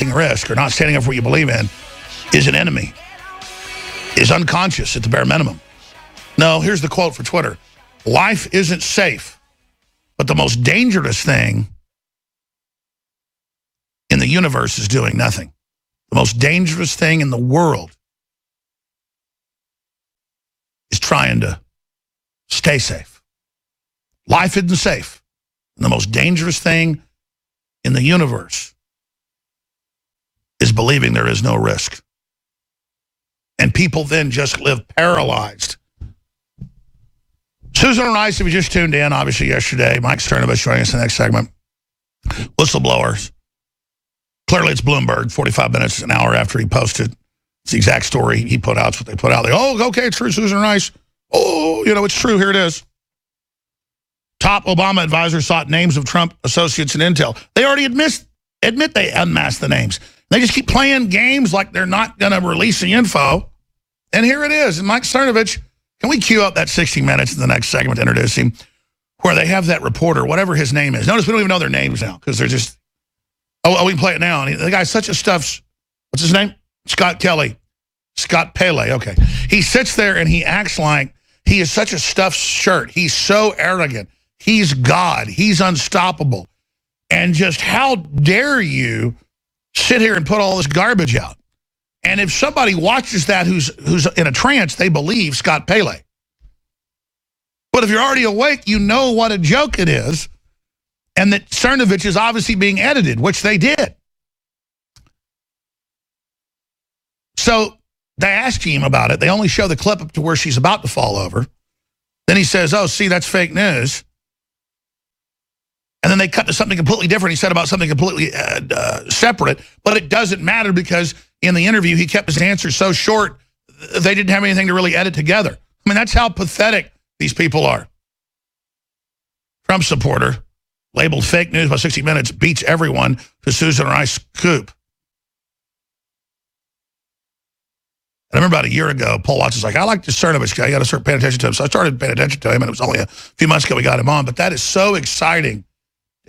taking a risk or not standing up for what you believe in is an enemy, is unconscious at the bare minimum. No, here's the quote for Twitter. Life isn't safe, but the most dangerous thing in the universe is doing nothing. The most dangerous thing in the world is trying to stay safe. Life isn't safe. And the most dangerous thing in the universe is believing there is no risk. And people then just live paralyzed. Susan Rice, if you just tuned in, obviously yesterday, Mike Cernovich joining us in the next segment. Whistleblowers. Clearly it's Bloomberg, 45 minutes, an hour after he posted. It's the exact story he put out. It's what they put out. They, oh, okay, it's true, Susan Rice. Oh, you know, it's true. Here it is. Top Obama advisor sought names of Trump associates in intel. They already admit they unmasked the names. They just keep playing games like they're not going to release the info. And here it is. And Mike Cernovich, can we cue up that 60 minutes in the next segment to introduce him, where they have that reporter, whatever his name is. Notice we don't even know their names now because they're just, oh, we can play it now. And the guy's such a stuff's, what's his name? Scott Kelly. Scott Pele, okay. He sits there and he acts like he is such a stuffed shirt. He's so arrogant. He's God. He's unstoppable. And just how dare you sit here and put all this garbage out? And if somebody watches that who's in a trance, they believe Scott Pele. But if you're already awake, you know what a joke it is, and that Cernovich is obviously being edited, which they did. So they asked him about it. They only show the clip up to where she's about to fall over. Then he says, oh, see, that's fake news. And then they cut to something completely different. He said about something completely separate, but it doesn't matter because in the interview, he kept his answers so short, they didn't have anything to really edit together. I mean, that's how pathetic these people are. Trump supporter, labeled fake news by 60 Minutes, beats everyone to Susan Rice coup. I remember about a year ago, Paul Watts was like, I like this Cernovich guy. You got to start paying attention to him. So I started paying attention to him, and it was only a few months ago we got him on. But that is so exciting.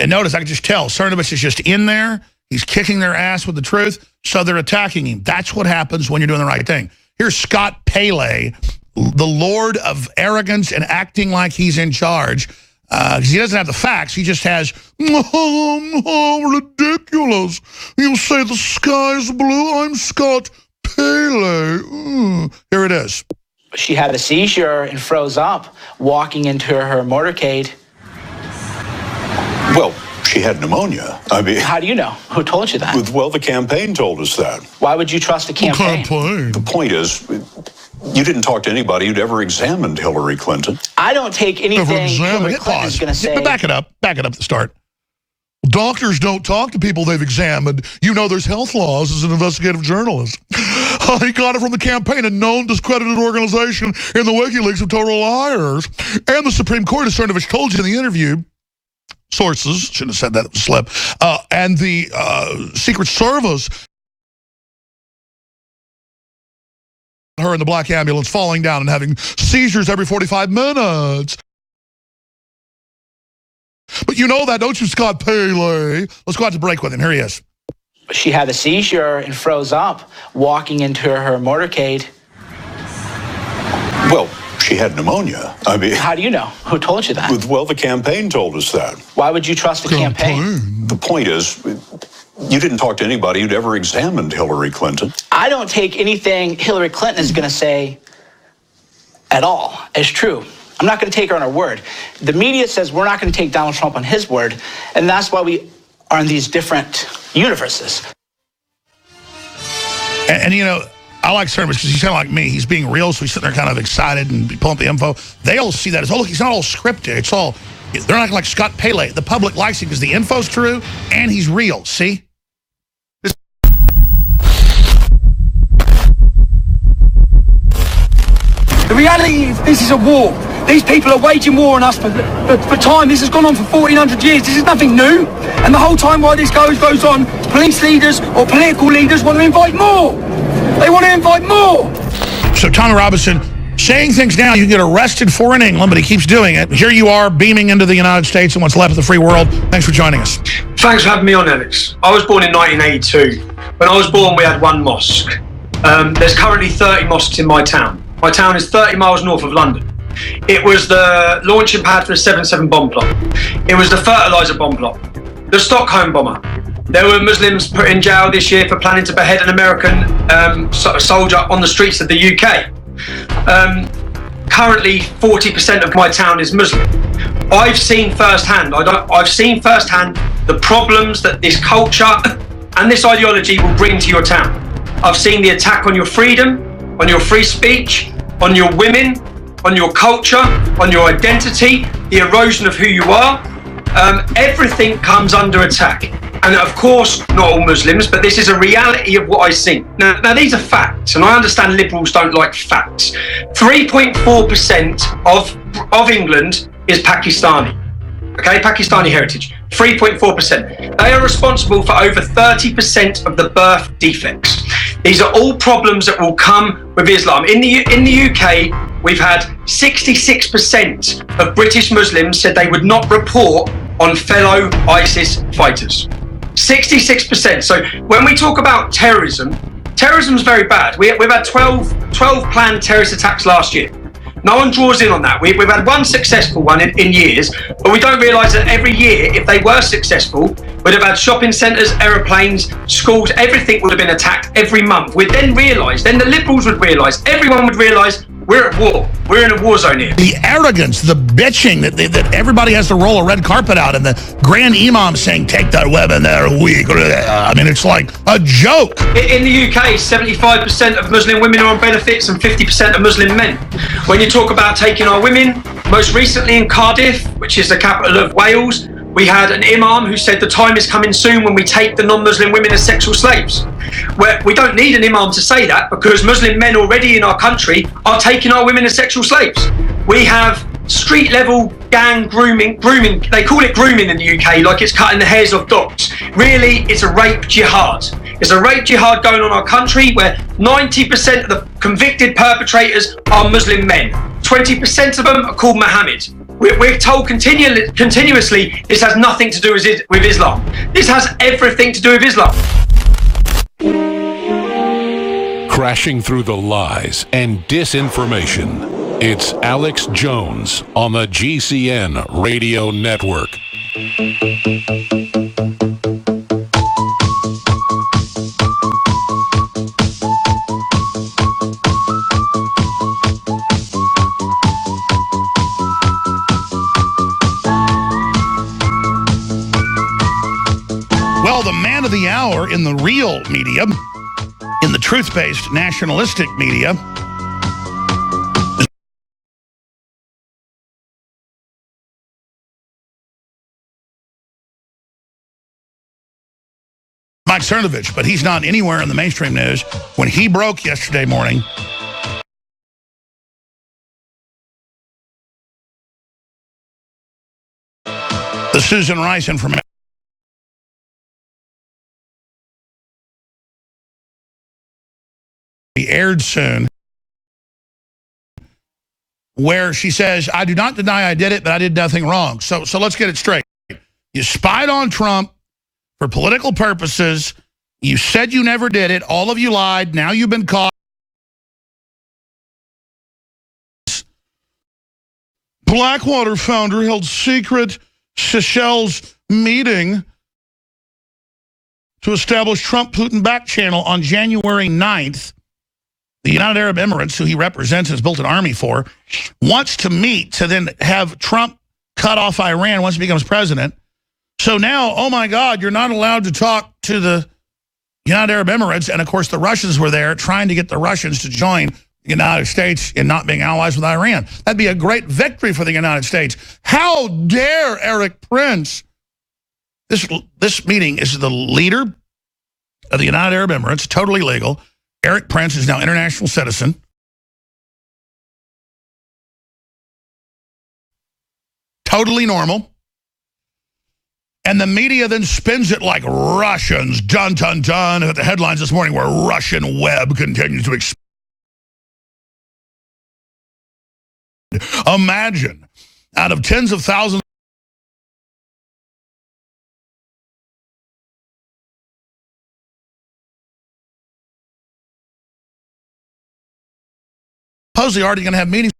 And notice, I can just tell, Cernovich is just in there. He's kicking their ass with the truth, so they're attacking him. That's what happens when you're doing the right thing. Here's Scott Pele, the lord of arrogance and acting like he's in charge. He doesn't have the facts. He just has, oh, ridiculous. You say the sky's blue. I'm Scott Pele. Here it is. She had a seizure and froze up walking into her motorcade. Well, she had pneumonia. I mean, how do you know? Who told you that? Well, the campaign told us that. Why would you trust the campaign? The point is, you didn't talk to anybody who'd ever examined Hillary Clinton. I don't take anything Hillary Clinton's going to say. Back it up at the start. Doctors don't talk to people they've examined. You know there's health laws as an investigative journalist. He got it from the campaign, a known discredited organization in the WikiLeaks of total liars. And the Supreme Court, as Cernovich told you in the interview, sources, shouldn't have said that, it was a slip, and the Secret Service, her in the black ambulance falling down and having seizures every 45 minutes. But you know that, don't you, Scott Pele? Let's go out to break with him. Here he is. She had a seizure and froze up walking into her motorcade. Well, she had pneumonia. I mean, how do you know? Who told you that? Well, the campaign told us that. Why would you trust the campaign? The point is, you didn't talk to anybody who'd ever examined Hillary Clinton. I don't take anything Hillary Clinton is going to say at all as true. I'm not going to take her on her word. The media says we're not going to take Donald Trump on his word, and that's why we are in these different universes. And you know, I like Cernovich because he's kind of like me. He's being real, so he's sitting there kind of excited and pulling up the info. They all see that as, oh, look, he's not all scripted. It's all, they're not like Scott Pele. The public likes him because the info's true and he's real. See? The reality is this is a war. These people are waging war on us for time. This has gone on for 1,400 years. This is nothing new. And the whole time while this goes on, police leaders or political leaders want to invite more. They want to invite more. So Tommy Robinson saying things now you can get arrested for in England, but he keeps doing it. Here you are beaming into the United States and what's left of the free world. Thanks for joining us. Thanks for having me on, Alex. I was born in 1982. When I was born, we had one mosque. There's currently 30 mosques in my town. My town is 30 miles north of London. It was the launching pad for the 7/7 bomb plot. It was the fertiliser bomb plot. The Stockholm bomber. There were Muslims put in jail this year for planning to behead an American soldier on the streets of the UK. Currently, 40% of my town is Muslim. I've seen firsthand the problems that this culture and this ideology will bring to your town. I've seen the attack on your freedom, on your free speech, on your women, on your culture, on your identity, the erosion of who you are. Everything comes under attack. And of course, not all Muslims, but this is a reality of what I see. Now these are facts, and I understand liberals don't like facts. 3.4% of England is Pakistani. Okay, Pakistani heritage, 3.4%. They are responsible for over 30% of the birth defects. These are all problems that will come with Islam. In the UK, we've had 66% of British Muslims said they would not report on fellow ISIS fighters. 66%. So when we talk about terrorism, terrorism's very bad. We've had 12 planned terrorist attacks last year. No one draws in on that. We've had one successful one in years, but we don't realise that every year, if they were successful, we'd have had shopping centres, aeroplanes, schools, everything would have been attacked every month. We'd then realise, then the liberals would realise, everyone would realise we're at war. We're in a war zone here. The arrogance, the bitching that everybody has to roll a red carpet out, and the grand imam saying, take that women, they're weak. I mean, it's like a joke. In the UK, 75% of Muslim women are on benefits and 50% of Muslim men. When you talk about taking our women, most recently in Cardiff, which is the capital of Wales, we had an imam who said the time is coming soon when we take the non-Muslim women as sexual slaves. Where we don't need an imam to say that, because Muslim men already in our country are taking our women as sexual slaves. We have street level gang grooming, they call it grooming in the UK, like it's cutting the hairs off dogs. Really, it's a rape jihad. It's a rape jihad going on in our country where 90% of the convicted perpetrators are Muslim men. 20% of them are called Mohammed. We're told continuously this has nothing to do with Islam. This has everything to do with Islam. Crashing through the lies and disinformation, it's Alex Jones on the GCN Radio Network. Well, the man of the hour in the real media, in the truth-based nationalistic media, Mike Cernovich, but he's not anywhere in the mainstream news. When he broke yesterday morning, the Susan Rice information aired soon, where she says, I do not deny I did it, but I did nothing wrong. So let's get it straight. You spied on Trump for political purposes. You said you never did it. All of you lied. Now you've been caught. Blackwater founder held secret Seychelles meeting to establish Trump-Putin back channel on January 9th. The United Arab Emirates, who he represents and has built an army for, wants to meet to then have Trump cut off Iran once he becomes president. So now, oh my God, you're not allowed to talk to the United Arab Emirates. And of course, the Russians were there trying to get the Russians to join the United States in not being allies with Iran. That'd be a great victory for the United States. How dare Eric Prince? This meeting is the leader of the United Arab Emirates, totally legal. Eric Prince is now international citizen. Totally normal. And the media then spins it like Russians. Dun, dun, dun. The headlines this morning were Russian web continues to expand. Imagine, out of tens of thousands supposedly already going to have meetings